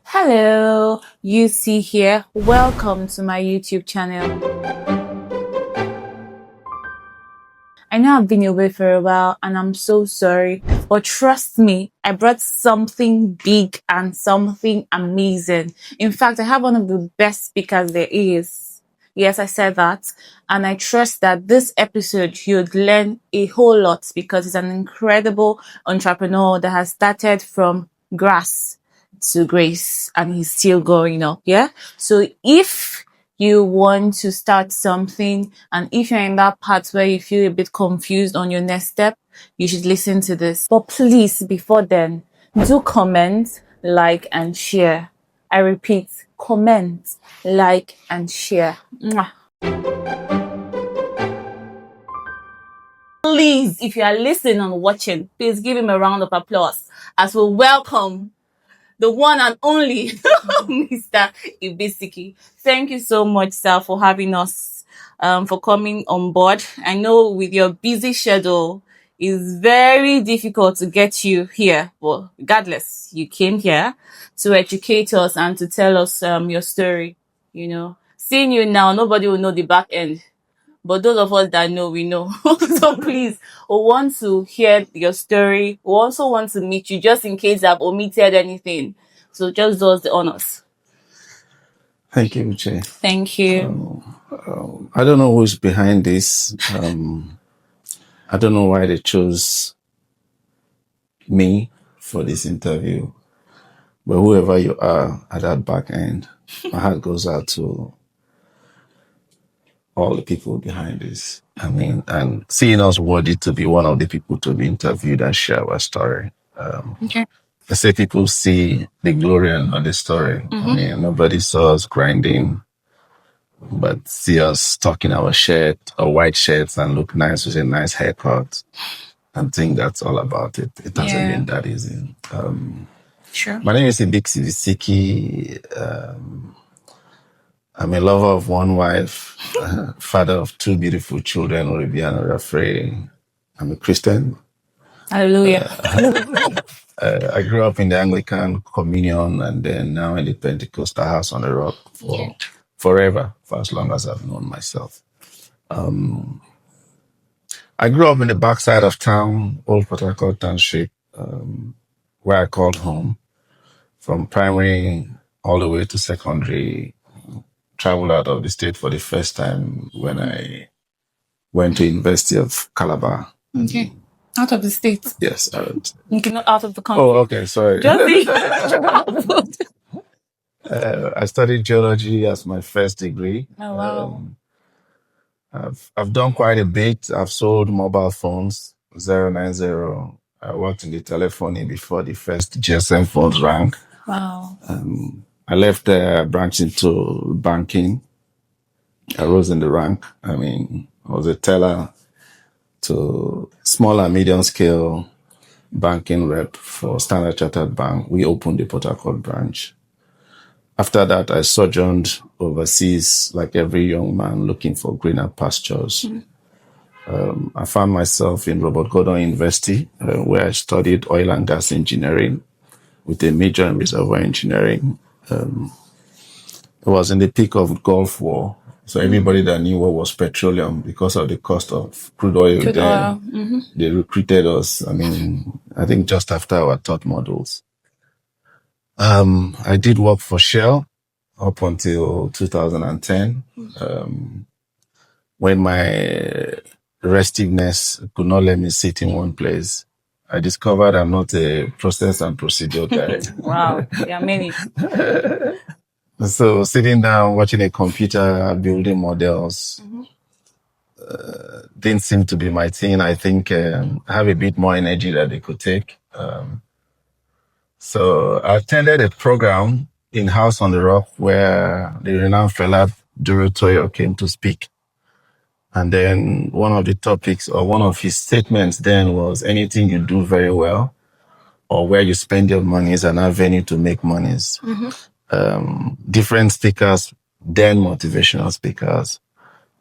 Hello, Yucee here. Welcome to my YouTube channel. I know I've been away for a while and I'm so sorry, but trust me, I brought something big and something amazing. In fact, I have one of the best speakers there is. Yes, I said that. And I trust that this episode you'd learn a whole lot because he's an incredible entrepreneur that has started from grass to grace and he's still going up. Yeah. So if you want to start something and if you're in that part where you feel a bit confused on your next step, you should listen to this. But please, before then, do comment, like, and share. I repeat, comment, like, and share. Mwah. Please, if you are listening and watching, please give him a round of applause as we welcome the one and only Mr. Ibisiki. Thank you so much, sir, for having us, for coming on board. I know with your busy schedule, it's very difficult to get you here, but regardless, you came here to educate us and to tell us your story. You know, seeing you now, nobody will know the back end. But those of us that know, we know. So please, we want to hear your story. We also want to meet you just in case I've omitted anything. So just do us the honors. Thank you, Yucee. Thank you. I don't know who's behind this. I don't know why they chose me for this interview. But whoever you are at that back end, my heart goes out to all the people behind this. I mean, and seeing us worthy to be one of the people to be interviewed and share our story. Okay. I say people see the glory and not the story. I mean, nobody saw us grinding, but see us talking our white shirts and look nice with a nice haircut. I think that's all about it. It hasn't been that easy. Sure. My name is Igbiks Ibisiki. I'm a lover of one wife, father of two beautiful children, Olivia and Rafray. I'm a Christian. Hallelujah. I grew up in the Anglican Communion and then now in the Pentecostal House on the Rock for forever, for as long as I've known myself. I grew up in the backside of town, Old Port Harcourt Township, where I called home. From primary all the way to secondary, traveled out of the state for the first time when I went to University of Calabar. Okay. Out of the state. Yes, out. Not out of the country. Oh, okay, sorry. Just I studied geology as my first degree. Oh, wow. I've done quite a bit. I've sold mobile phones, 090. I worked in the telephony before the first GSM phones rang. Wow. I left there, branched into banking. I rose in the rank. I mean, I was a teller to small and medium scale banking rep for Standard Chartered Bank. We opened the Port Harcourt branch. After that, I sojourned overseas like every young man looking for greener pastures. I found myself in Robert Gordon University, where I studied oil and gas engineering with a major in reservoir engineering. It was in the peak of Gulf War. So everybody that knew what was petroleum because of the cost of crude oil they recruited us. I mean, I think just after our third modules. I did work for Shell up until 2010. When my restiveness could not let me sit in one place, I discovered I'm not a process and procedure guy. Wow. There are many. So sitting down, watching a computer, building models, didn't seem to be my thing. I think I have a bit more energy that they could take. So I attended a program in House on the Rock where the renowned fella Duro Toyo came to speak. And then one of the topics or one of his statements then was anything you do very well or where you spend your money is an avenue to make monies. Different speakers, then motivational speakers,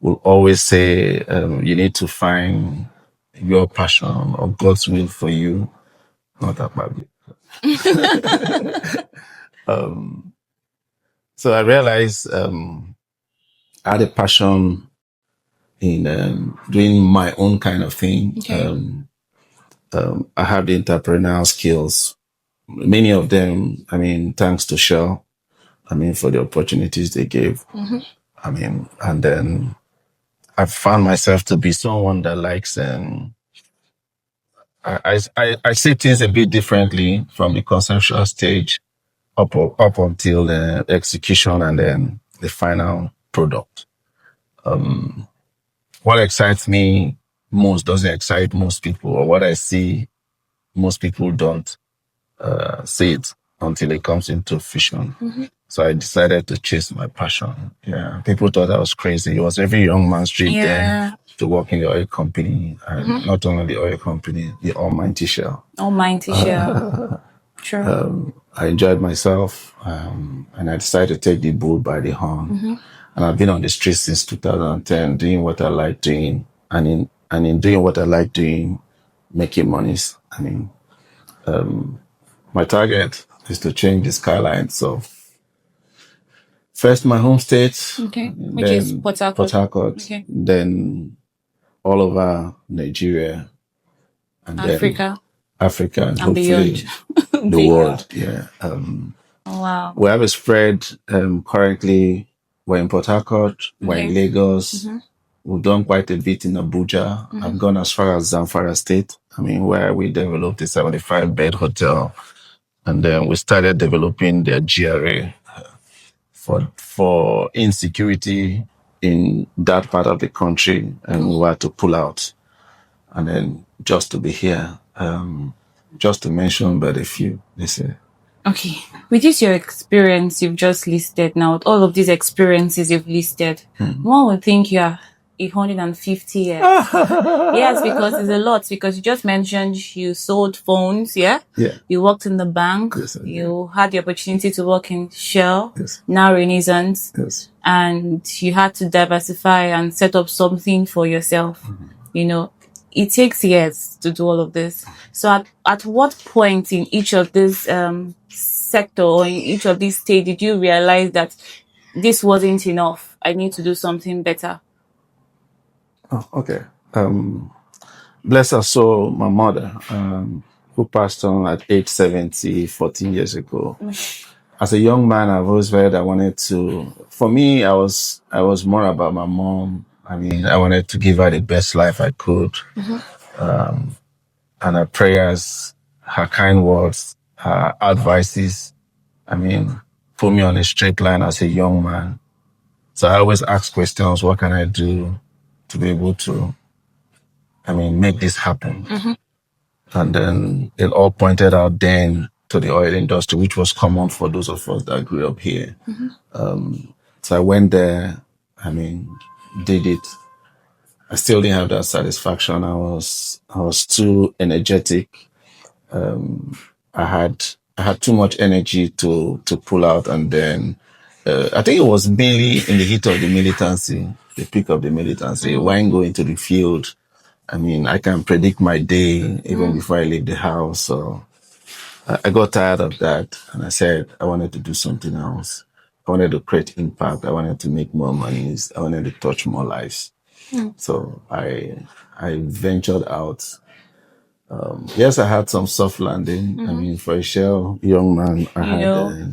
will always say you need to find your passion or God's will for you, not that bad. So I realized I had a passion in doing my own kind of thing. Okay. I have the entrepreneurial skills. Many of them, I mean, thanks to Shell, I mean, for the opportunities they gave. I mean, and then I found myself to be someone that likes, I see things a bit differently from the conceptual stage up until the execution and then the final product. What excites me most doesn't excite most people, or what I see, most people don't see it until it comes into fruition. So I decided to chase my passion. Yeah, people thought I was crazy. It was every young man's dream then to work in the oil company, and not only the oil company, the almighty Shell. Almighty Shell. True. I enjoyed myself, and I decided to take the bull by the horn. And I've been on the streets since 2010, doing what I like doing, and in doing what I like doing, making monies. I mean, my target is to change the skyline. So first my home state, Okay. Which is then Port Port Harcourt. Harcourt, Okay. then all over Nigeria, and then Africa Africa, and and hopefully beyond. the world. Yeah. Oh, wow. We have a spread currently. We're in Port Harcourt, we're in Okay. Lagos. We've done quite a bit in Abuja. I've gone as far as Zamfara State. I mean, where we developed a 75-bed hotel, and then we started developing their GRA for insecurity in that part of the country, and we had to pull out. And then just to be here, just to mention but a few, they say. Okay. With this your experience you've just listed now, with all of these experiences you've listed, one would think you are 150 years. Yes, because it's a lot. Because you just mentioned you sold phones, yeah? Yeah. You worked in the bank. Yes, I did. You had the opportunity to work in Shell, Yes. now Renaissance. Yes. And you had to diversify and set up something for yourself. You know, it takes years to do all of this. So at what point in each of this sector or in each of these states did you realize that this wasn't enough? I need to do something better. Oh, okay. Bless her soul, my mother, who passed on at age 70, 14 years ago. As a young man, I've always felt I wanted to, for me, I was more about my mom. I mean, I wanted to give her the best life I could. And her prayers, her kind words, her advices, I mean, put me on a straight line as a young man. So I always ask questions, what can I do to be able to, I mean, make this happen? And then it all pointed out then to the oil industry, which was common for those of us that grew up here. So I went there, I mean, did it. I still didn't have that satisfaction. I was too energetic. I had too much energy to pull out, and then I think it was mainly in the heat of the militancy, the peak of the militancy. When going to the field, I mean, I can predict my day even before I leave the house. So I got tired of that, and I said I wanted to do something else. I wanted to create impact. I wanted to make more money. I wanted to touch more lives. So I ventured out. Yes, I had some soft landing. I mean, for a Shell young man, I You had. know,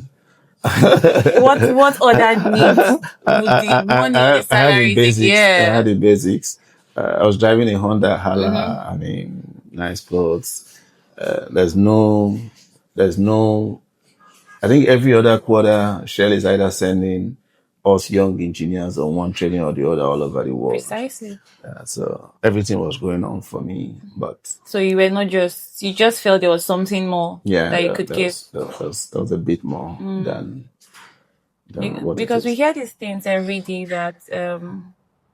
what other needs would the money or the I had the salary take? basics. I Yeah. had the basics. I was driving a Honda Hala. I mean, nice clothes. There's no. I think every other quarter, Shell is either sending us young engineers on one training or the other all over the world. Precisely. So everything was going on for me, but So you were not just, you just felt there was something more yeah, that you could give. that was a bit more than what it Because we is. hear these things every day that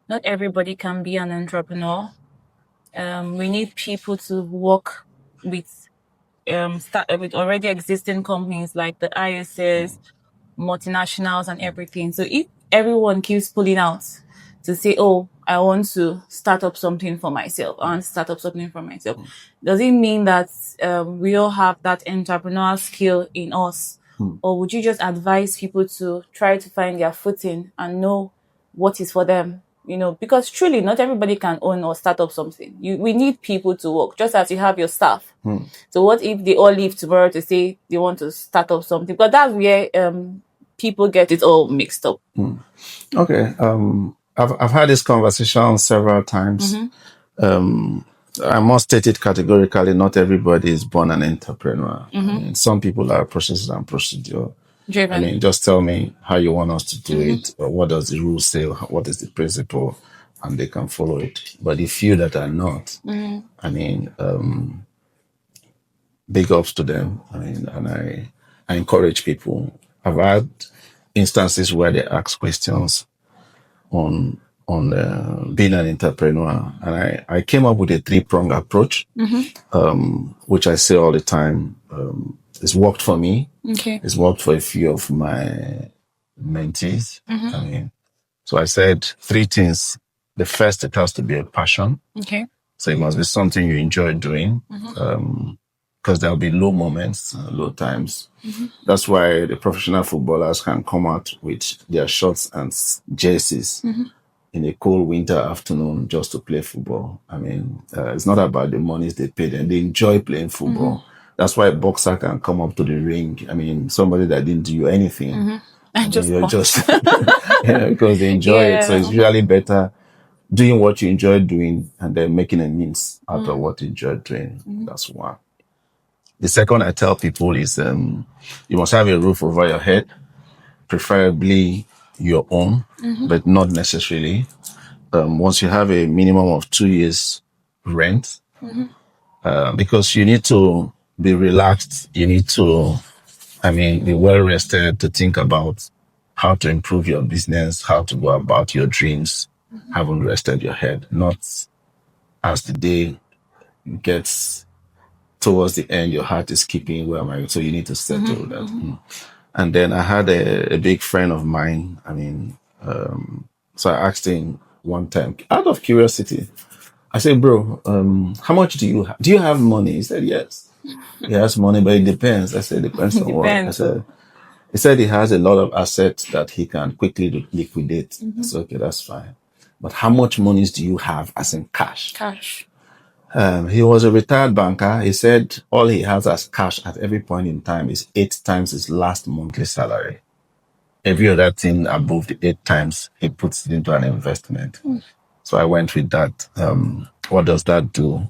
not everybody can be an entrepreneur. We need people to work with start with already existing companies like the ISS, multinationals, and everything. So if everyone keeps pulling out to say, "Oh, I want to start up something for myself," I want to start up something for myself, does it mean that we all have that entrepreneurial skill in us, Or would you just advise people to try to find their footing and know what is for them? Because truly not everybody can own or start up something. We need people to work, just as you have your staff. So what if they all leave tomorrow to say they want to start up something? But that's where people get it all mixed up. Okay. I've had this conversation several times. I must state it categorically, not everybody is born an entrepreneur. I mean, some people are processes and procedure. Driven. I mean, just tell me how you want us to do it, or what does the rule say, or what is the principle, and they can follow it. But the few that are not, I mean, big ups to them. I mean, and I encourage people. I've had instances where they ask questions on being an entrepreneur, and I came up with a 3-prong approach, which I say all the time. It's worked for me. Okay. It's worked for a few of my mentees. I mean, so I said 3 things. The first, it has to be a passion. Okay. So it must be something you enjoy doing. Because there'll be low moments, low times. That's why the professional footballers can come out with their shorts and jerseys in a cold winter afternoon just to play football. I mean, it's not about the monies they pay them. They enjoy playing football. That's why a boxer can come up to the ring. I mean, somebody that didn't do anything. I mean, you're just because they enjoy it. So it's usually better doing what you enjoy doing and then making a means out of what you enjoy doing. That's one. The second I tell people is you must have a roof over your head, preferably your own, but not necessarily. Once you have a minimum of 2 years rent, because you need to be relaxed, you need to, be well rested to think about how to improve your business, how to go about your dreams, haven't rested your head, not as the day gets towards the end, your heart is skipping, where am I? So you need to settle that. And then I had a big friend of mine. So I asked him one time, out of curiosity, I said, bro, how much do you have? Do you have money? He said, yes. He has money, but it depends. I said, depends on what? I said, he said he has a lot of assets that he can quickly liquidate. I said, okay, that's fine. But how much monies do you have as in cash? Cash. He was a retired banker. He said all he has as cash at every point in time is 8 times his last monthly salary. Every other thing above the 8 times, he puts it into an investment. So I went with that. What does that do?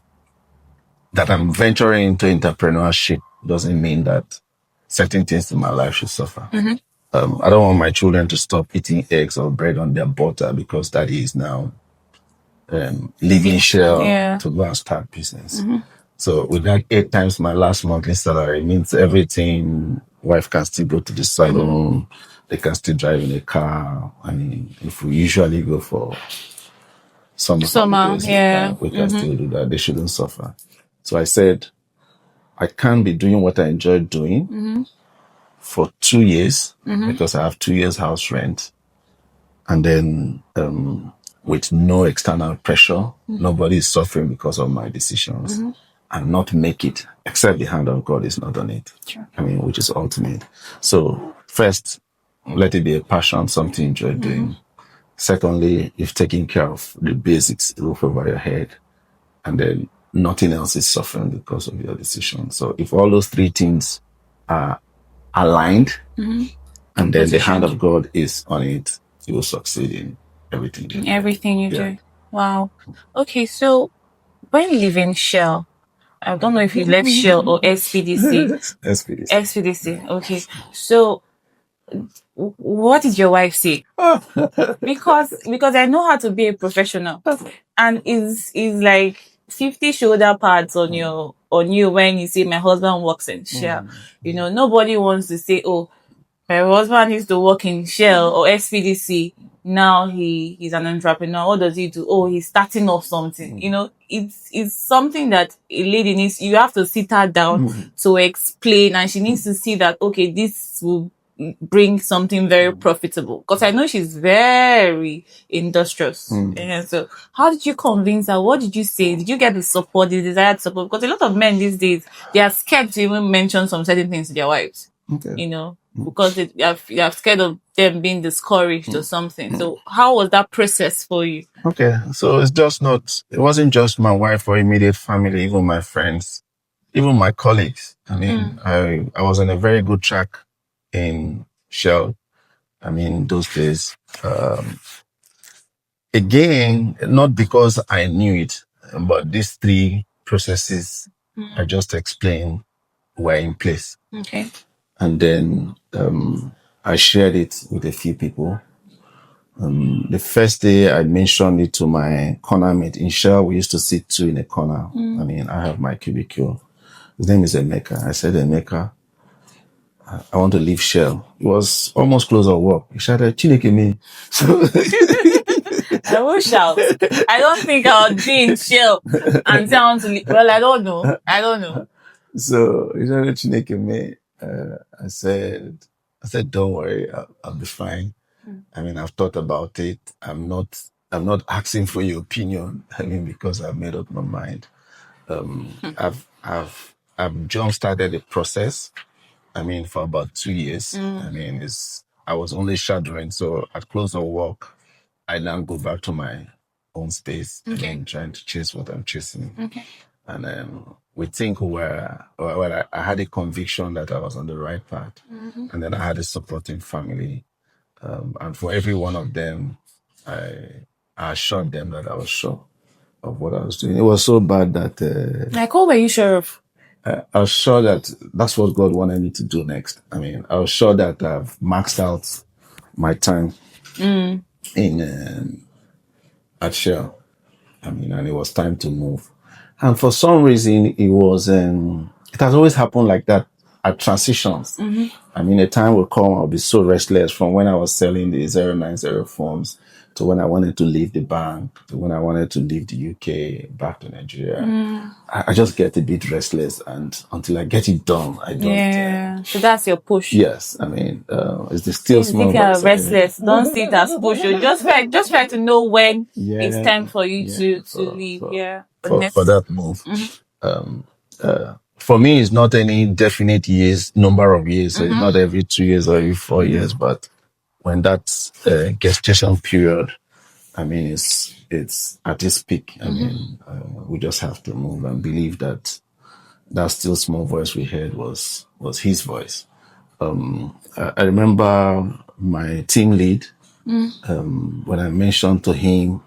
That I'm venturing into entrepreneurship doesn't mean that certain things in my life should suffer. I don't want my children to stop eating eggs or bread on their butter because daddy is now leaving shell to go and start business. So with that 8 times my last monthly salary, it means everything. Wife can still go to the salon. They can still drive in a car. I mean, if we usually go for summer holidays, we can still do that. They shouldn't suffer. So I said, I can't be doing what I enjoy doing for 2 years because I have 2 years house rent. And then with no external pressure, nobody is suffering because of my decisions, and not make it, except the hand of God is not on it. Sure. Which is ultimate. So first, let it be a passion, something you enjoy doing. Secondly, you've taken care of the basics, roof over your head, and then nothing else is suffering because of your decision. So if all those 3 things are aligned, and then the hand of God is on it, you will succeed in everything. In everything you do. Wow. Okay, so when leaving Shell, I don't know if you left Shell or SPDC. SPDC. Okay. So what did your wife say? because I know how to be a professional, and is like 50 shoulder pads on you when you say my husband works in Shell. Nobody wants to say, oh, my husband used to work in Shell or SPDC. Now he's an entrepreneur. What does he do? Oh, he's starting off something. It's something that a lady needs. You have to sit her down to explain, and she needs to see that, okay, this will bring something very profitable. Because I know she's very industrious. And so how did you convince her? What did you say? Did you get the support, the desired support? Because a lot of men these days, they are scared to even mention some certain things to their wives. because you're scared of them being discouraged or something. So how was that process for you? Okay, so it wasn't just my wife or immediate family, even my friends, even my colleagues. I mean, I was on a very good track in Shell. I mean, those days. Again, not because I knew it, but these three processes I just explained were in place. Okay. And then I shared it with a few people. The first day I mentioned it to my corner mate. In Shell, we used to sit two in a corner. I mean, I have my cubicle. His name is Emeka. I said, Emeka, I want to leave Shell. It was almost close of work. He shouted, Chineke me. So I will shout. I don't think I'll be in chill and say I want to leave. Well, I don't know. I don't know. So he shouted, Chineke me. I said, don't worry, I'll be fine. I mean, I've thought about it. I'm not asking for your opinion. I mean, because I've made up my mind. I've jump started the process. I mean, for about 2 years. I mean, I was only shadowing. So at close of work, I now go back to my own space and trying to chase what I'm chasing. Okay. And we think I had a conviction that I was on the right path. And then I had a supporting family. And for every one of them, I assured them that I was sure of what I was doing. It was so bad that Like, what were you sure of? I was sure that that's what God wanted me to do next. I mean, I was sure that I've maxed out my time in at Shell. I mean, and it was time to move. And for some reason, it has always happened like that at transitions. I mean, a time will come, I'll be so restless from when I was selling the 090 forms to when I wanted to leave the bank, to when I wanted to leave the UK, back to Nigeria. I just get a bit restless, and until I get it done, I don't. Yeah. So that's your push. Yes, I mean, it's the still small If you're voice. restless, don't see it as push. You just try to know when it's Yeah, time for you yeah, to leave. Yeah. for that move. For me, it's not any definite number of years. So it's not every 2 years or every 4 years, but when that gestation period, I mean, it's at its peak. I mean, we just have to move and believe that that still small voice we heard was his voice. I remember my team lead, when I mentioned to him,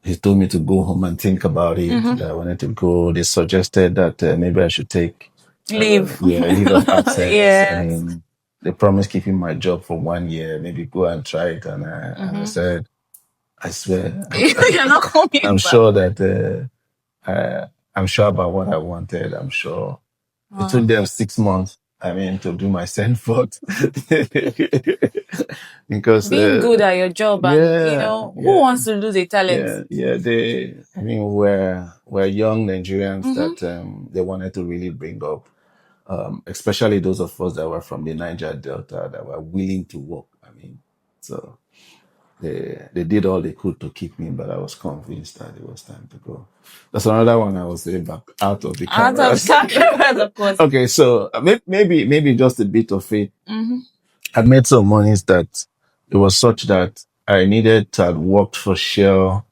he told me to go home and think about it. That I wanted to go. They suggested that maybe I should take Leave. leave of absence. Yeah. I mean, they promised keeping my job for 1 year, maybe go and try it. And I said, I swear, You're not coming I'm back. sure that I'm sure about what I wanted. I'm sure. It took them 6 months. I mean, to do my send forth. Because Being good at your job, and who wants to lose a talent? I mean, we're young Nigerians that they wanted to really bring up, especially those of us that were from the Niger Delta that were willing to work. I mean, so they did all they could to keep me, but I was convinced that it was time to go. That's another one I was saying back out of the Out of cameras. cameras, of course. Okay, so maybe just a bit of it. I'd made some monies that it was such that I needed to have worked for Shell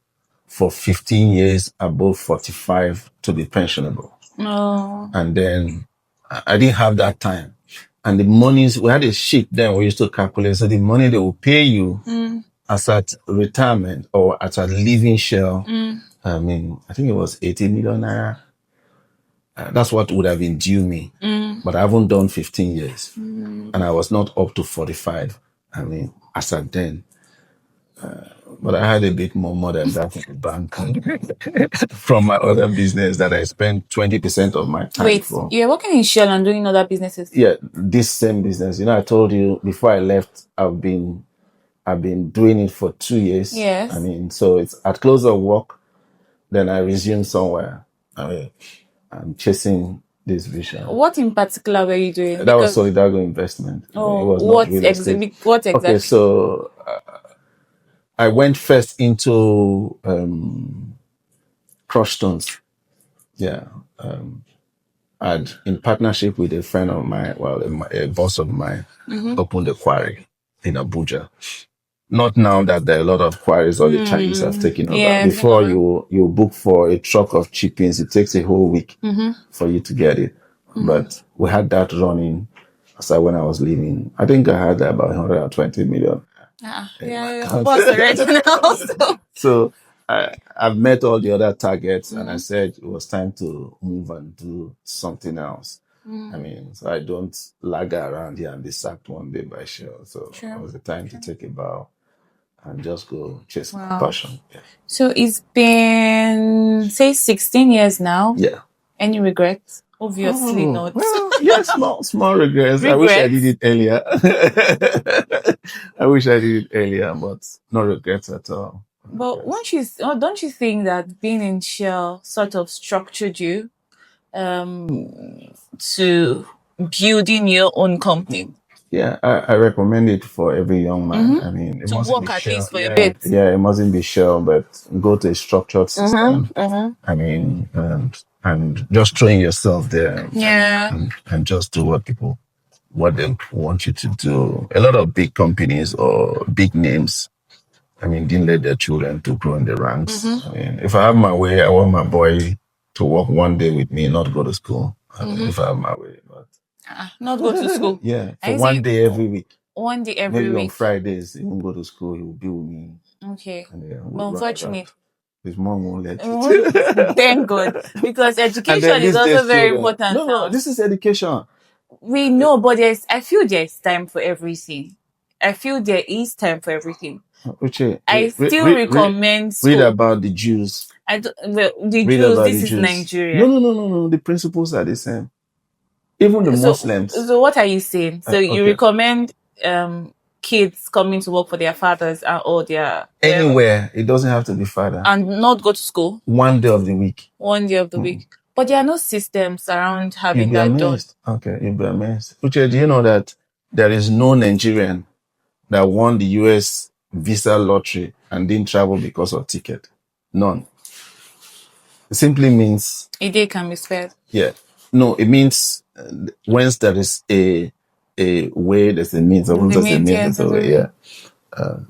for 15 years above 45 to be pensionable. Oh. And then I didn't have that time. And the monies, we had a sheet then we used to calculate. So the money they will pay you as at retirement or as at leaving Shell, I mean, I think it was 80 million naira. That's what would have been due me. But I haven't done 15 years. And I was not up to 45. I mean, as at then. But I had a bit more than that in the bank from my other business that I spent 20% of my time Wait, for. you're working in Shell and doing other businesses? Yeah, this same business. I told you before I left, I've been doing it for 2 years. Yes. I mean, so it's at close of work, then I resume somewhere. I mean, I'm chasing this vision. What in particular were you doing? That was Solidago investment. Oh, it was what not real estate. What exactly? Okay, so I went first into crushed stones. Yeah. I'd, in partnership with a friend of mine, well, a boss of mine, opened a quarry in Abuja. Not now that there are a lot of quarries, all the Chinese have taken over. Yeah, Before you book for a truck of chippings, it takes a whole week for you to get it. But we had that running. So when I was leaving, I think I had about 120 million. Yeah, boss already now. So I've met all the other targets, and I said it was time to move and do something else. I mean, so I don't lag around here and be sacked one day by Shell. So it was the time to take a bow and just go chase my passion. Yeah. So it's been, say, 16 years now. Yeah. Any regrets? Obviously not. Well, yeah, small regrets. I wish I did it earlier. I wish I did it earlier, but no regrets at all. But don't you think that being in Shell sort of structured you to building your own company? Yeah, I recommend it for every young man. I mean, it To mustn't work be at Shell. least for a bit. Yeah, it mustn't be Shell, but go to a structured system. I mean, and just throwing yourself there. Yeah. And just do what they want you to do. A lot of big companies or big names, I mean, didn't let their children to grow in the ranks. I mean, if I have my way, I want my boy to work one day with me, not go to school. I mean, if I have my way, but Not go to school. yeah, for one day every week. One day every Maybe on week. Fridays, he won't go to school. He will be with me. Okay. And then But unfortunately, his mom won't let you. thank God, because And education then is these also days, very children- important. No, this is education. We know, but I feel there's time for everything. I feel there is time for everything. Uche, I still recommend read school. about the Jews. The Read Jews, about this the is Jews. Nigeria. No. The principles are the same. Even the Muslims. So what are you saying? So you okay. recommend kids coming to work for their fathers or their Anywhere. It doesn't have to be father. and not go to school One day of the week. one day of the week. But there are no systems around having You'll be that done. amazed. Okay, you'll be amazed. Uche, do you know that there is no Nigerian that won the US visa lottery and didn't travel because of ticket? None. It simply means A day can be spared. yeah. No, it means once there is a way, there's a means. Or once there's a means, there's a way. Yeah.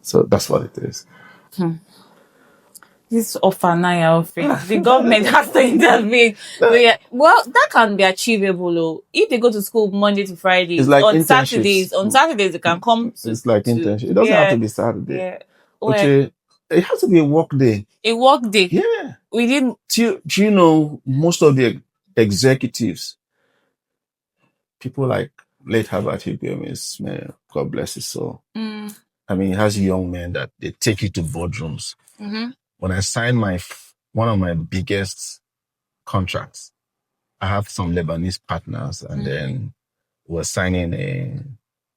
So that's what it is. This offer now, the government has to intervene. But yeah, well, that can be achievable. Though. If they go to school Monday to Friday, It's like on internships. Saturdays they can come. It's like internship. It doesn't have to be Saturday. Yeah. Uche, it has to be a work day. A work day. Yeah. We didn't. Do you know most of the executives, people like late Harvard Hughes, man, God bless his soul. I mean, he has young men that they take you to boardrooms. When I signed one of my biggest contracts, I have some Lebanese partners, and then we're signing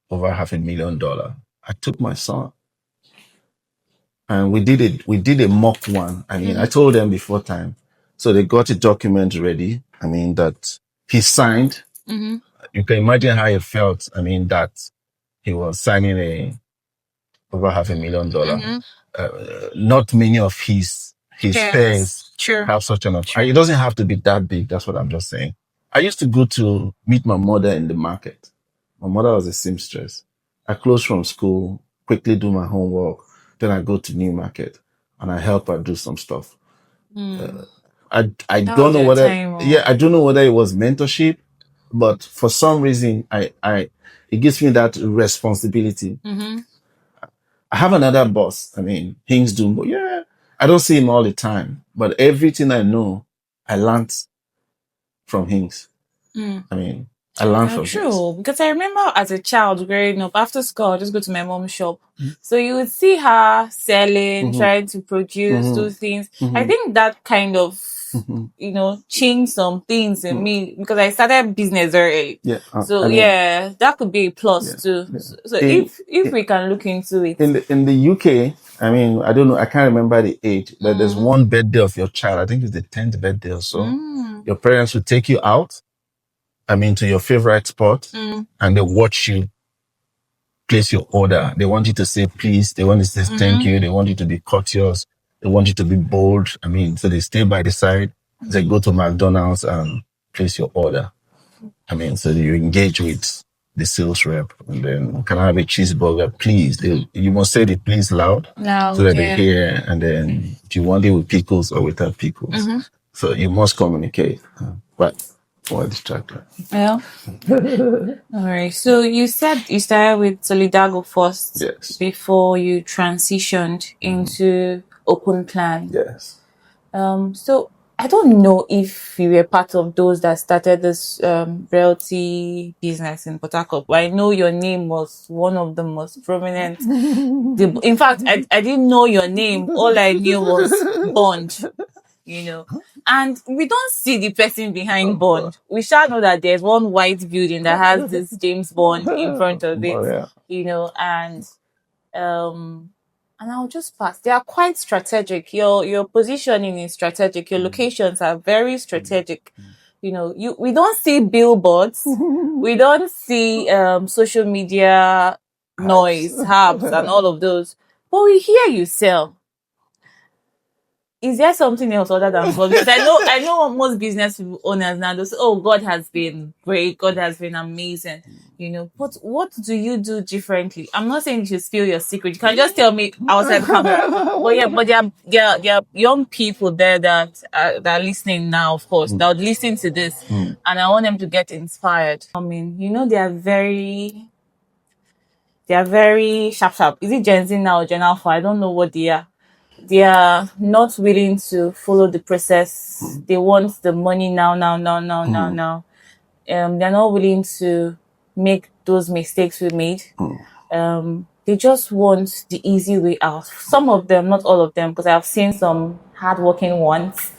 over $500,000. I took my son, and we did a mock one. I mean, I told them before time, so they got a document ready. I mean, that he signed. You can imagine how he felt. I mean, that he was signing over $500,000. Not many of his peers have such an option. It doesn't have to be that big. That's what I'm just saying. I used to go to meet my mother in the market. My mother was a seamstress. I closed from school, quickly do my homework. Then I go to New Market and I help her do some stuff. I don't know whether I don't know whether it was mentorship, but for some reason it gives me that responsibility. I have another boss. I mean, things do, but yeah, I don't see him all the time. But everything I know, I learned from Hinks. I mean, I learned from True, because I remember as a child growing up, after school, I'd just go to my mom's shop. So you would see her selling, trying to produce, do things. I think that kind of, changed some things in me because I started business early. Yeah. That could be a plus too. Yeah. So if we can look into it. In the UK, I mean, I don't know, I can't remember the age, but there's one birthday of your child. I think it's the 10th birthday or so. Your parents will take you out, I mean, to your favorite spot, and they watch you place your order. They want you to say please. They want you to say thank you. They want you to be courteous. They want you to be bold. I mean, so they stay by the side. They go to McDonald's and place your order. I mean, so you engage with the sales rep, and then can I have a cheeseburger, please? You must say the please loud so No, that they yeah. hear. And then, do you want it with pickles or without pickles? So you must communicate. But what distracted? Well, all right. So you said you started with Solidago first Yes. before you transitioned into Open Plan. Yes. So I don't know if you were part of those that started this realty business in Port Harcourt, but I know your name was one of the most prominent. In fact, I didn't know your name. All I knew was Bond, And we don't see the person behind Bond. We shall know that there's one white building that has this James Bond in front of it, Oh, yeah. um and I'll just pass. They are quite strategic. Your positioning is strategic. Your locations are very strategic. We don't see billboards. We don't see social media noise, hubs, and all of those. But we hear you sell. Is there something else other than God? Because I know most business owners now, they say, oh, God has been great. God has been amazing. But what do you do differently? I'm not saying you should spill your secret. You can just tell me outside the camera. But yeah, but there are young people there that are listening now, of course, that would listen to this. And I want them to get inspired. I mean, they are very sharp, sharp. Is it Gen Z now or Gen Alpha? I don't know what they are. They are not willing to follow the process. They want the money now, now, now, now, now, now. They're not willing to make those mistakes we made. They just want the easy way out. Some of them, not all of them, because I've seen some hardworking ones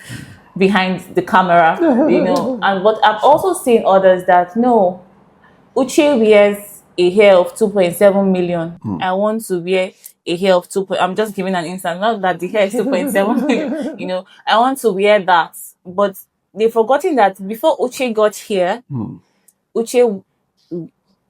behind the camera, but I've also seen others that no, Uche wears a hair of 2.7 million. I want to wear a hair of 2. I'm just giving an instance. Not that the hair is 2.7 million. I want to wear that. But they've forgotten that before Uche got here, Uche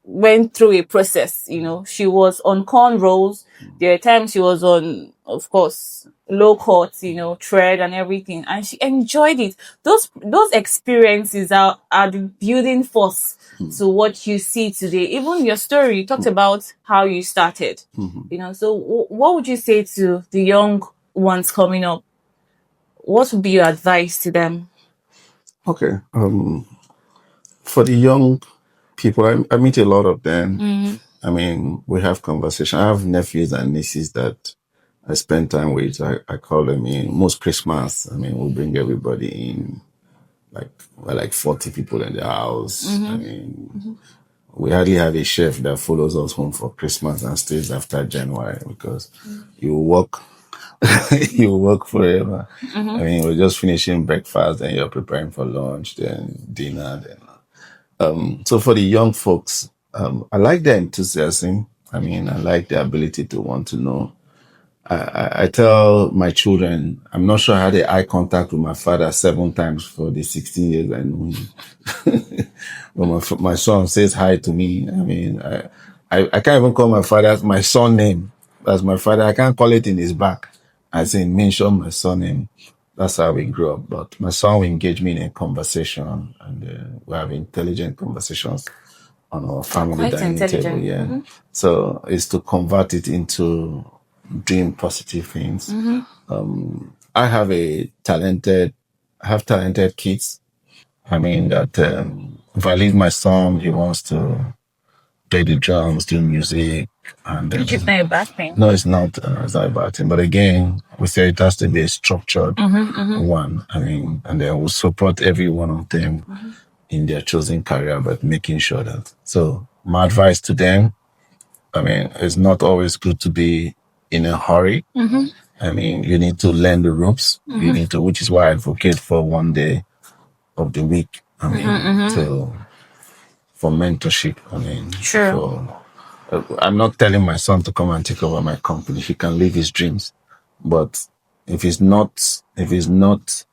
went through a process. She was on corn rolls. There are times she was on, of course, low cut, thread and everything, and she enjoyed it. Those experiences are the building force to what you see today. Even your story, you talked about how you started. So what would you say to the young ones coming up? What would be your advice to them? Okay. For the young people, I meet a lot of them. I mean, we have conversation. I have nephews and nieces that I spend time with. I call them in most Christmas. I mean, we bring everybody in. We're like 40 people in the house. I mean, we hardly have a chef that follows us home for Christmas and stays after January because you work, you work forever. I mean, we're just finishing breakfast and you're preparing for lunch, then dinner, then. So for the young folks, I like their enthusiasm. I mean, I like their ability to want to know. I tell my children, I'm not sure I had a eye contact with my father 7 times for the 16 years I know him. When my son says hi to me, I mean, I can't even call my father my son name. That's my father. I can't call it in his back. I say, mention my son name. That's how we grew up. But my son will engage me in a conversation and we have intelligent conversations on our family Quite dining table. intelligent. Yeah. So it's to convert it into doing positive things. I have talented kids. I mean that if I leave my son, he wants to play the drums, do music, and Which is not a bad thing. no, it's not. It's not a bad thing. But again, we say it has to be a structured one. I mean, and then we'll support every one of them in their chosen career, but making sure that. So my advice to them, I mean, it's not always good to be in a hurry. I mean, you need to learn the ropes. You need to, which is why I advocate for one day of the week. I mean, for mentorship. I mean, True. I'm not telling my son to come and take over my company. He can live his dreams, but if he's not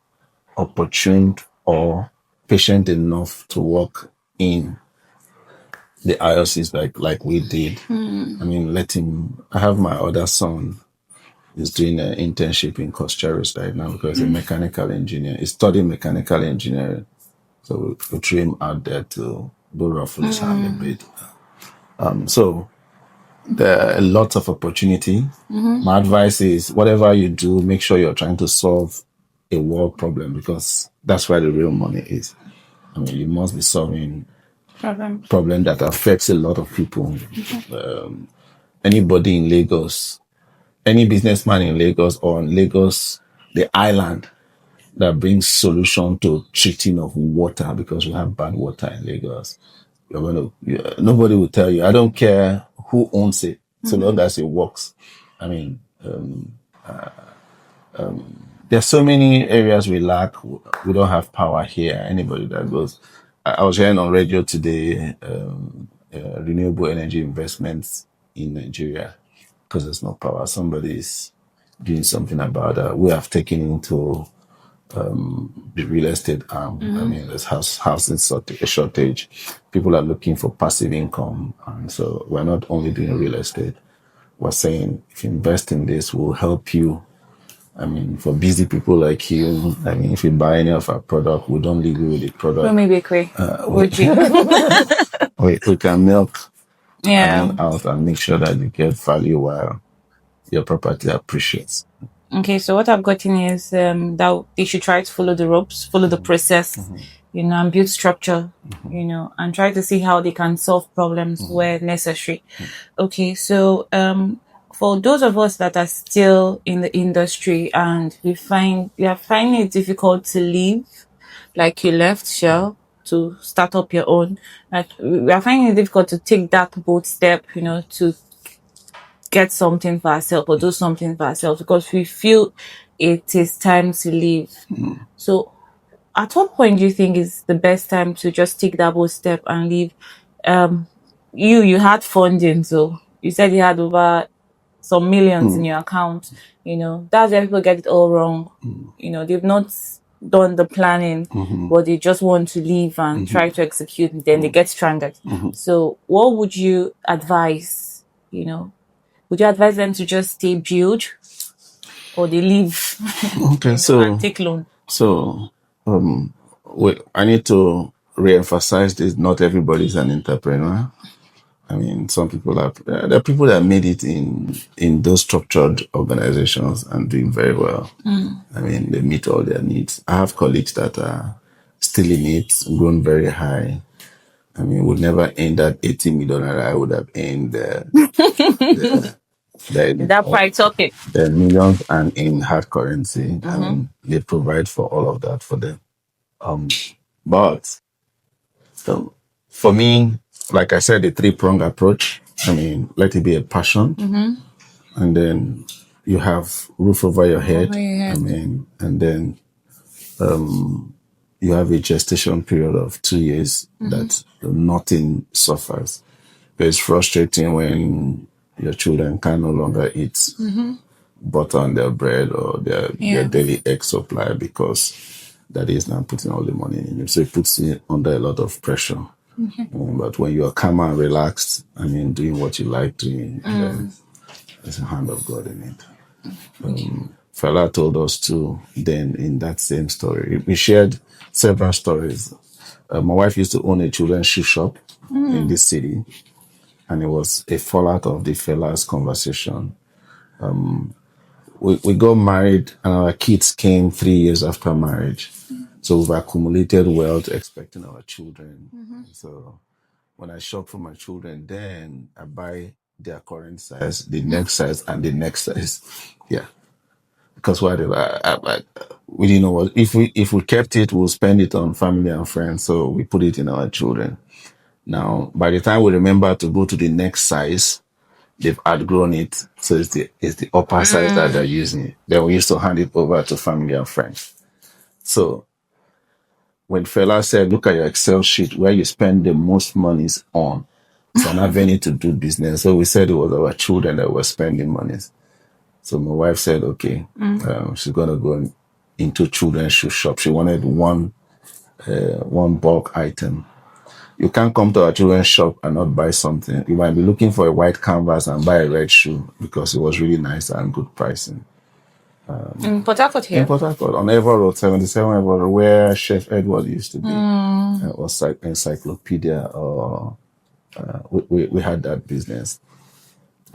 opportune or patient enough to work in the IOCs like we did, I mean, let him. I have my other son is doing an internship in Costeros right now because he's a mechanical engineer. He's studying mechanical engineering. So we threw him out there to borrow a foolish hand a bit. So there are lots of opportunity. My advice is whatever you do, make sure you're trying to solve a world problem because that's where the real money is. I mean, you must be solving problem that affects a lot of people. Anybody in Lagos, any businessman in Lagos or in Lagos, the island that brings solution to treating of water because we have bad water in Lagos. Nobody will tell you. I don't care who owns it, so long as it works. I mean, there's so many areas we lack. We don't have power here. Anybody that goes, I was hearing on radio today, renewable energy investments in Nigeria because there's no power. Somebody is doing something about that. We have taken into the real estate arm. I mean, there's housing shortage. People are looking for passive income, and so we're not only doing real estate. We're saying if you invest in this, we'll help you. I mean, for busy people like you, I mean, if you buy any of our product, we don't leave you with the product. We can milk out and make sure that you get value while your property appreciates. Okay, so what I've gotten is that they should try to follow the ropes, follow the process, and build structure, and try to see how they can solve problems where necessary. Okay, so for those of us that are still in the industry and we are finding it difficult to leave, like you left Shell to start up your own, like we are finding it difficult to take that bold step, to get something for ourselves or do something for ourselves because we feel it is time to leave. So at what point do you think is the best time to just take that bold step and leave? You had funding, so you said you had over some millions in your account. That's where people get it all wrong. They've not done the planning, but they just want to leave and try to execute, and then they get stranded. So what would you advise? Would you advise them to just stay build or they leave? Okay, and take loan? So, I need to re-emphasize this. Not everybody is an entrepreneur. I mean, some people there are people that made it in those structured organizations and doing very well. I mean, they meet all their needs. I have colleagues that are still in it, grown very high. I mean, would never earn that 80 million I would have earned that price okay. The millions and in hard currency. I mean, they provide for all of that for them. But for me, like I said, the three-pronged approach. I mean, let it be a passion, and then you have roof over your head. I mean, and then you have a gestation period of 2 years that nothing suffers. But it's frustrating when your children can no longer eat butter on their bread or their daily egg supply because that is now putting all the money in it. So it puts you under a lot of pressure. But when you are calm and relaxed, I mean, doing what you like doing, then there's a hand of God in it. Fela told us too, then in that same story, we shared several stories. My wife used to own a children's shoe shop in this city, and it was a fallout of the Fela's conversation. We got married, and our kids came 3 years after marriage. So we've accumulated wealth expecting our children. So when I shop for my children, then I buy their current size, the next size, and the next size. Yeah. Because we didn't know what if we kept it, we'll spend it on family and friends. So we put it in our children. Now, by the time we remember to go to the next size, they've outgrown it. So it's the upper size that they're using. Then we used to hand it over to family and friends. So when Fela said, look at your Excel sheet where you spend the most monies on, it's an avenue to do business. So we said it was our children that were spending monies. So my wife said, okay, she's going to go into children's shoe shop. She wanted one bulk item. You can't come to our children's shop and not buy something. You might be looking for a white canvas and buy a red shoe because it was really nice and good pricing. In Port Harcourt in here. Port Harcourt, on Ever Road, 77 Ever Road, where Chef Edward used to be. It was like encyclopedia, or we had that business.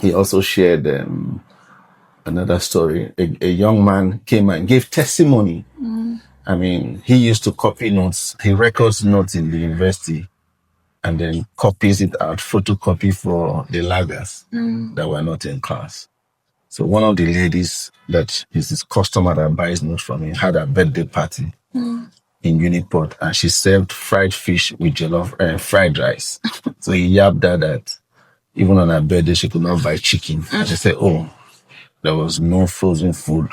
He also shared another story. A young man came and gave testimony. I mean, he used to copy notes. He records notes in the university and then copies it out, photocopy for the laggers that were not in class. So one of the ladies that is his customer that buys notes from him had a birthday party in Uniport, and she served fried fish with jollof fried rice. So he yapped her that even on her birthday she could not buy chicken. And she said, "Oh, there was no frozen food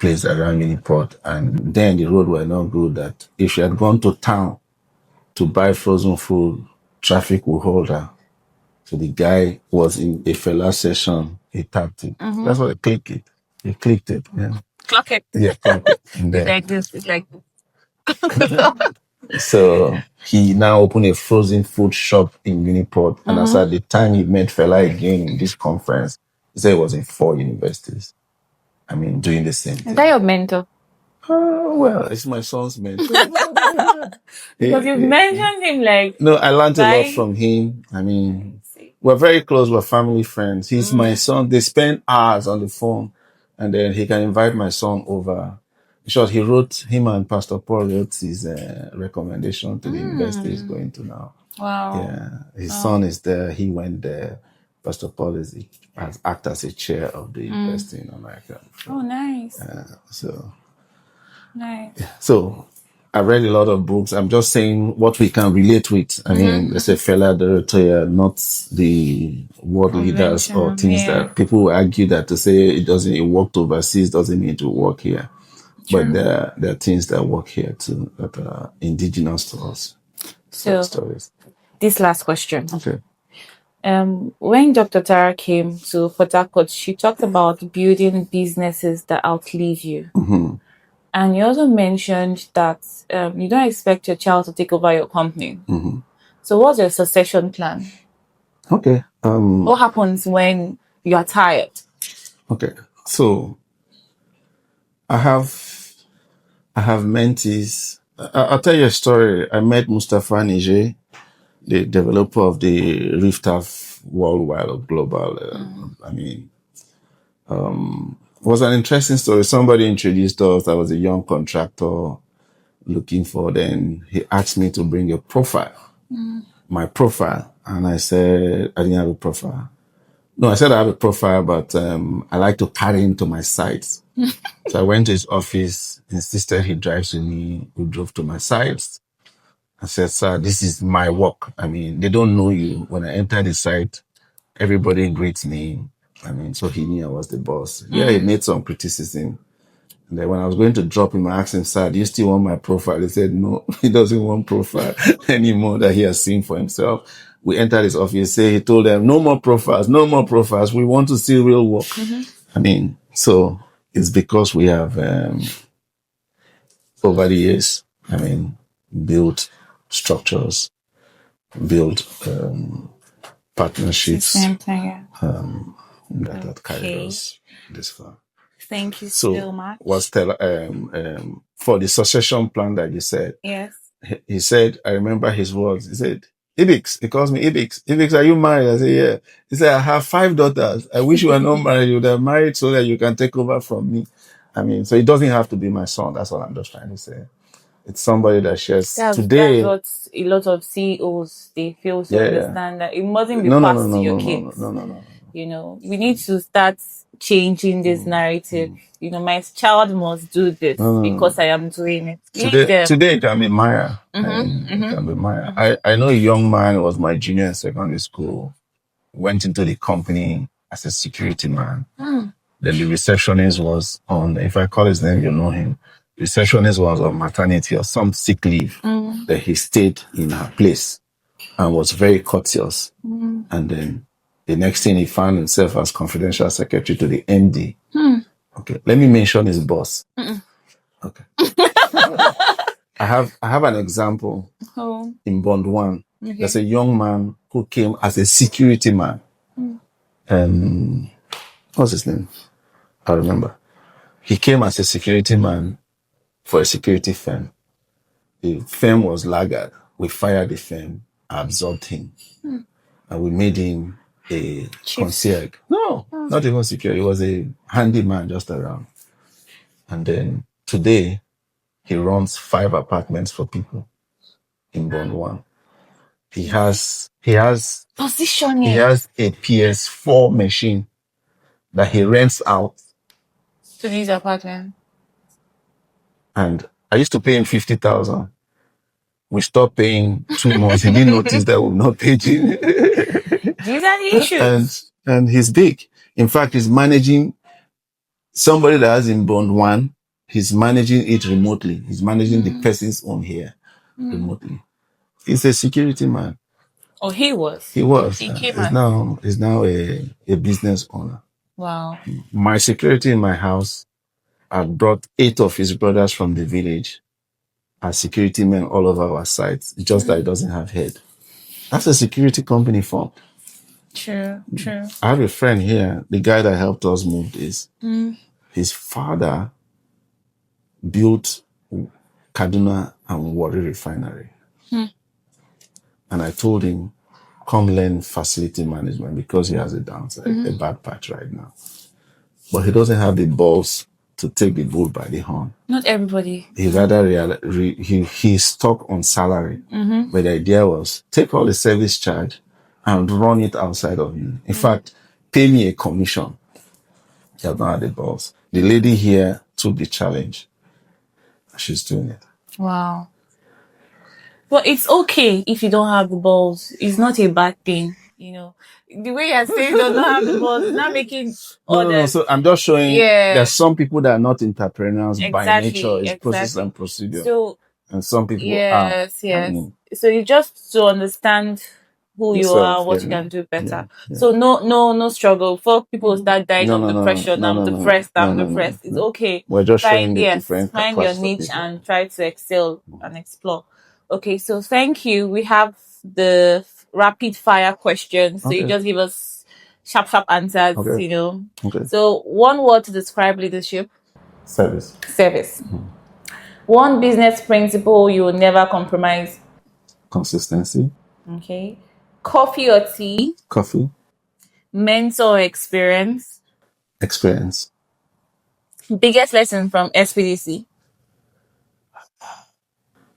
place around Uniport, and then the road were not good. That if she had gone to town to buy frozen food, traffic would hold her." So the guy was in a fella session. He tapped it. That's what he clicked it. He clicked it. Yeah. Clock it. Yeah, clocked it. And It's then, like this. It's like so he now opened a frozen food shop in Uniport. And as at the time he met fella again in this conference, he said it was in 4 universities. I mean, doing the same is thing. that your mentor? Well, it's my son's mentor. Because you've mentioned him like No, I learned a lot Bye. from him. I mean, we're very close. We're family friends. He's my son. They spend hours on the phone, and then he can invite my son over. In short, him and Pastor Paul wrote his recommendation to the university he's going to now. wow. Yeah, his son is there. He went there. Pastor Paul has acted as a chair of the university in America. Oh, nice. So Nice. So I read a lot of books. I'm just saying what we can relate with. I mean, there's a fella there, not the world leaders or things that people will argue that to say it worked overseas doesn't mean to work here. True. But there are things that work here too that are indigenous to us. So Stories. this last question. Okay. When Dr. Tara came to Port Harcourt, she talked about building businesses that outlive you. And you also mentioned that you don't expect your child to take over your company. So what's your succession plan? Okay. What happens when you are tired? Okay. So I have mentees. I'll tell you a story. I met Mustafa Nije, the developer of the Riftaf Worldwide or Global. I mean, it was an interesting story. Somebody introduced us. I was a young contractor looking for. Then he asked me to bring a profile, my profile, and I said I didn't have a profile. No, I said I have a profile, but I like to carry him to my sites. So I went to his office, insisted he drives with me. We drove to my sites. I said, "Sir, this is my work. I mean, they don't know you. When I enter the site, everybody greets me. I mean, so he knew I was the boss." Yeah, he made some criticism. And then when I was going to drop him, I asked him, "Sir, do you still want my profile?" He said, no, he doesn't want profile anymore that he has seen for himself. We entered his office, he told them, no more profiles, no more profiles. We want to see real work. I mean, so it's because we have, over the years, I mean, built structures, built partnerships Same thing, yeah. that carried us this far. Thank you so much. For the succession plan that you said, Yes. he said, I remember his words. He said, "Igbiks," he calls me Igbiks. "Igbiks, are you married?" I said, "Yeah." He said, "I have 5 daughters. I wish you were not married. You would have married so that you can take over from me." I mean, so it doesn't have to be my son. That's what I'm just trying to say. It's somebody that shares today. That's what a lot of CEOs, they fail to understand that it mustn't be passed to your kids. No. You know, we need to start changing this narrative. You know, my child must do this because I am doing it. Today it can be Maya. It can be Maya. I know a young man who was my junior in secondary school, went into the company as a security man. Then the receptionist was on, if I call his name, you know him. Receptionist was on maternity or some sick leave. That he stayed in her place and was very courteous. And then the next thing he found himself as confidential secretary to the MD. Okay, let me mention his boss. Okay. I have an example in Bond 1. There's a young man who came as a security man. What's his name? I remember. He came as a security man for a security firm. The firm was laggard. We fired the firm, absorbed him, and we made him a concierge. No, not even security. He was a handyman just around. And then today, he runs 5 apartments for people in Bond One. He has Positioning. he has a PS4 machine that he rents out. To these apartments. And I used to pay him 50,000. We stopped paying 2 months. He didn't notice that we've not paid him. These are the issues. And he's big. In fact, he's managing somebody that has in Bond One. He's managing it remotely. He's managing the person's own here remotely. He's a security man. Oh, he was. He was. He came He's now a business owner. Wow. My security in my house, I brought 8 of his brothers from the village as security men all over our sites. It's just that it doesn't have head. That's a security company form. True. I have a friend here, the guy that helped us move this. His father built Kaduna and Warri refinery. And I told him, come learn facility management because he has a downside, a bad patch right now. But he doesn't have the balls to take the bull by the horn. Not everybody. He's rather he's stuck on salary. But the idea was take all the service charge and run it outside of me. In fact, pay me a commission. He has not had the balls. The lady here took the challenge. She's doing it. Wow. But it's okay if you don't have the balls. It's not a bad thing, you know. The way you're saying does not have the balls, it's not making No. So I'm just showing there's some people that are not entrepreneurs by nature. It's process and procedure. So, and some people are. Yes. So you just to understand who you are, what you can do better. So no struggle. For people start dying of depression, I'm depressed. It's okay. We're just showing the different find your niche and try to excel and explore. Okay, so thank you. We have the rapid fire questions. So you just give us sharp answers, you know. Okay. So 1 word to describe leadership. Service. Mm-hmm. 1 business principle you will never compromise. Consistency. Okay. Coffee or tea? Coffee. Mentor experience? Experience. Biggest lesson from SPDC?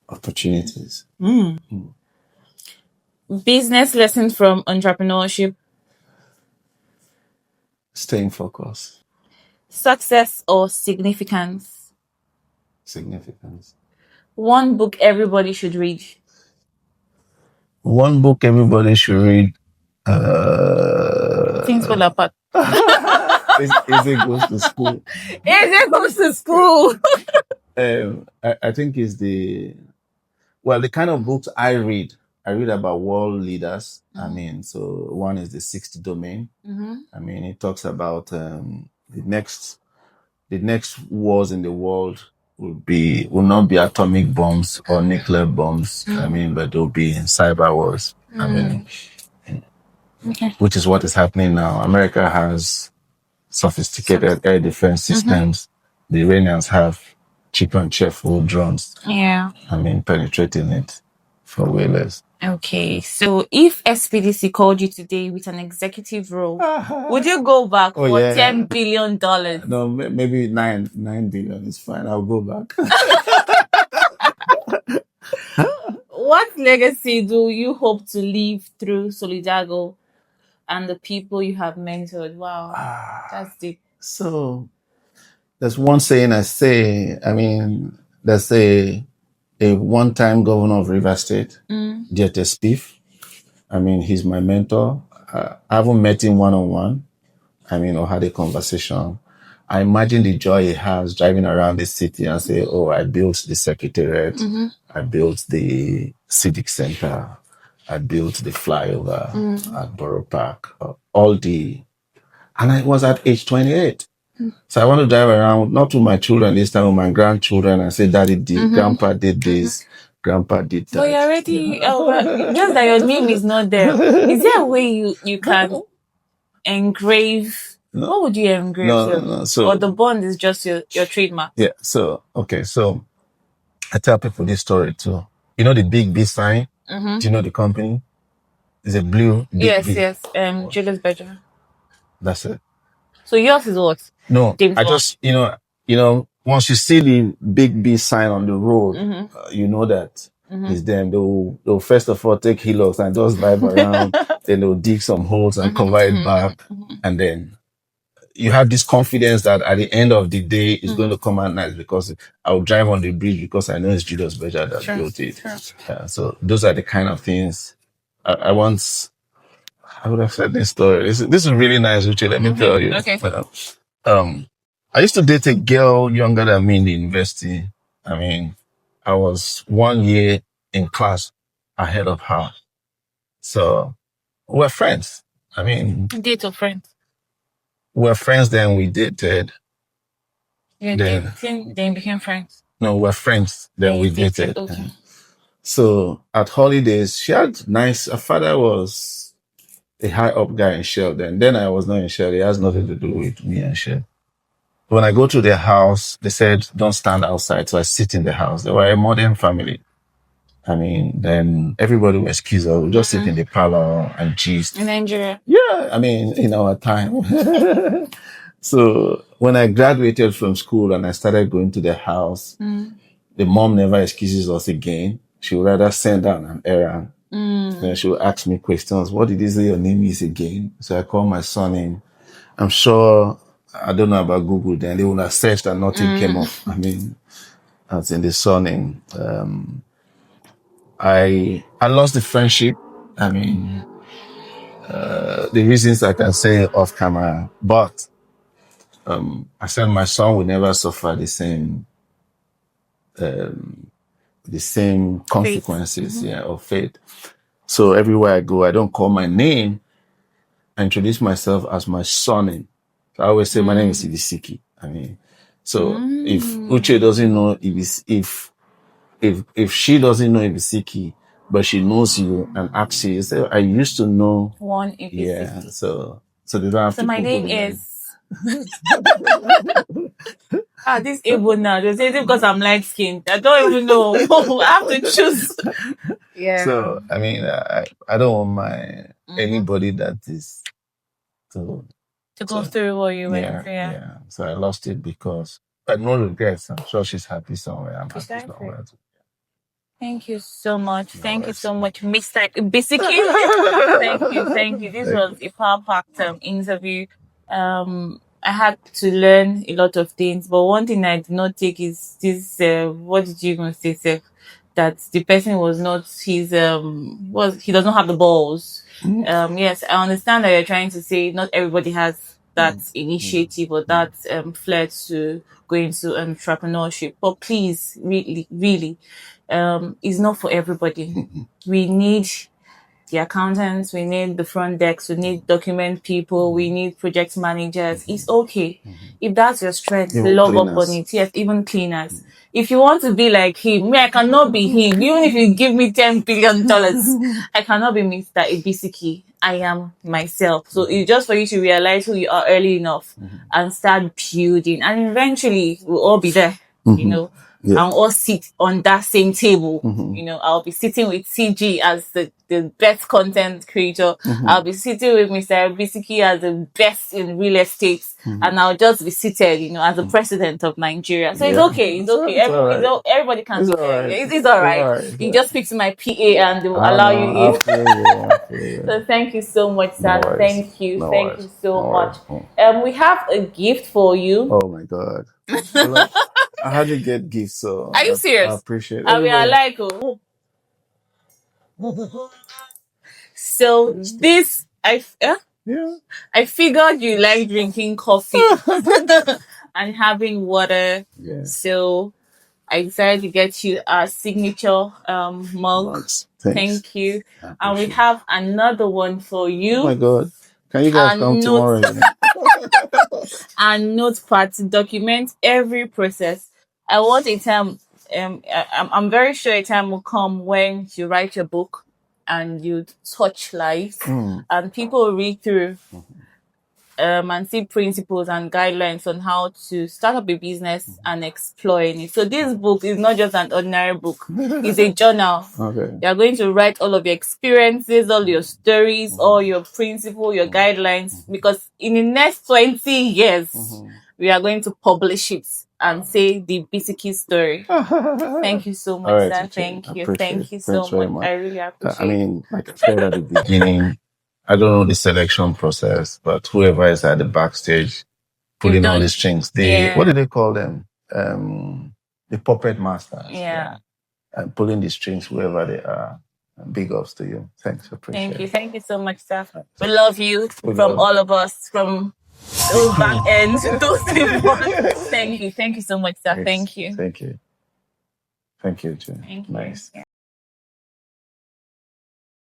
Opportunities. Business lesson from entrepreneurship? Staying focused. Success or significance? Significance. 1 book everybody should read. 1 book everybody should read. Things fall apart. Is it goes to school? It goes to school. I think is the kind of books I read about world leaders. I mean, so one is the 6th domain. I mean, it talks about the next wars in the world will not be atomic bombs or nuclear bombs. I mean, but they'll be cyber wars. I mean, which is what is happening now. America has sophisticated air defense systems. The Iranians have cheap and cheerful drones. Yeah. I mean, penetrating it for way less. Okay, so if SPDC called you today with an executive role, would you go back for $10 billion? No, maybe 9 billion is fine. I'll go back. What legacy do you hope to leave through Solidago and the people you have mentored? Wow, that's deep. So there's one saying I mean, there's a one-time governor of River State, J.T. Spiff. I mean, he's my mentor. I haven't met him one-on-one. I mean, or had a conversation. I imagine the joy he has driving around the city and say, oh, I built the secretariat. I built the civic center. I built the flyover at Borough Park. And I was at age 28. So I want to drive around, not with my children this time, with my grandchildren, and say, Daddy did, Grandpa did this, Grandpa did that. But you're already, just that your name is not there. Is there a way you can engrave No, What would you engrave? no. So, or the bond is just your trademark? yeah. So, okay. So I tell people this story too. You know the big B sign? Mm-hmm. Do you know the company? It's a blue big Yes, B. yes. Julius Berger. That's it. So yours is what? No, James I Bond. just, once you see the big B sign on the road, you know that it's them. They'll first of all take hillocks and just drive around. Then they'll dig some holes and cover it back. And then you have this confidence that at the end of the day, it's going to come out nice because I'll drive on the bridge because I know it's Julius Berger that built it. Yeah, so those are the kind of things I once, I would have said this story. This is really nice, Uche. Let me tell you. Okay. I used to date a girl younger than me in the university. I mean, I was 1 year in class ahead of her. So we're friends. I mean, Date of friends. we're friends, then we dated. Yeah, Then, then became friends. no, we're friends, then we dated. Okay. So at holidays, she had nice, her father was a high up guy in Shell then. Then I was not in Shell. It has nothing to do with me and Shell. When I go to their house, they said, don't stand outside. So I sit in the house. They were a modern family. I mean, then everybody will excuse us. We'll just sit in the parlor and gist. In Nigeria. Yeah, I mean, in our time. So when I graduated from school and I started going to their house, the mom never excuses us again. She would rather send out an errand. Then she would ask me questions. What did you say your name is again? So I call my son in. I'm sure, I don't know about Google, then they would have searched and nothing came up. I mean, that's in the surname. I lost the friendship. I mean, the reasons I can say off camera, but I said my son will never suffer the same consequences, of fate. So everywhere I go, I don't call my name. I introduce myself as my surname. So I always say my name is Ibisiki. I mean, so if Uche doesn't know if she doesn't know Ibisiki, but she knows you and asks you, say, I used to know one Ibisiki. Yeah. So they don't have So to my Google name it. is this Igbo now. They say it because I'm light skinned. I don't even know. I have to choose. Yeah. So I mean, I don't want anybody that is to go through what you went yeah, through. yeah. So I lost it because but no regrets. I'm sure she's happy somewhere. I'm happy Exactly. somewhere too. Thank you so much. Thank you so much, Mr. Ibisiki. Thank you. This was a power-packed interview. I had to learn a lot of things, but one thing I did not take is this. What did you even say, Seth? That the person was not he does not have the balls. Yes, I understand that you're trying to say not everybody has that initiative or that flair to go into entrepreneurship, but please, really, is not for everybody. We need the accountants, we need the front decks, we need document people, we need project managers. It's okay. If that's your strength, Even log up on cleaners. it. Yes, even cleaners. If you want to be like him, me, I cannot be him. Even if you give me $10 billion, I cannot be Mr. Ibisiki. I am myself. So it's just for you to realize who you are early enough and start building. And eventually we'll all be there, and all sit on that same table. I'll be sitting with CG as the best content creator. I'll be sitting with Mr. Ibisiki as the best in real estate. And I'll just be seated, as the president of Nigeria. So it's okay. It's okay. Everybody can be there. It's all right. You just speak to my PA and they will allow you in. So thank you so much, sir. Thank you. Thank you so much. We have a gift for you. Oh my God. I hardly get gifts, so Are you serious? I appreciate it. I mean, I like So this, I figured you like drinking coffee and having water. Yeah. So I decided to get you a signature mug. Thanks. Thank you. And we have another one for you. Oh my God. Can you guys come tomorrow? And notepad to document every process. I want a time. I'm very sure a time will come when you write your book and you touch lives and people read through and see principles and guidelines on how to start up a business and exploring it. So this book is not just an ordinary book. It's a journal. Okay. You're going to write all of your experiences, all your stories, all your principles, your guidelines, because in the next 20 years, we are going to publish it and say the Ibisiki story. Thank you so much, All right, sir. Yucee. Thank you. Appreciate Thank it. you Thanks so very much. much. I really appreciate I it. mean, like I said at the beginning, I don't know the selection process, but whoever is at the backstage putting all these strings, what do they call them? The puppet masters. Yeah. And pulling the strings, whoever they are. Big ups to you. Thanks, appreciate Thank you. it. Thank you so much, sir. We love you We from love all of us, from those back ends, those people. Thank you. Thank you so much, sir. Thanks. Thank you. Thank you. Thank you, too. Thank you. Nice. Yeah.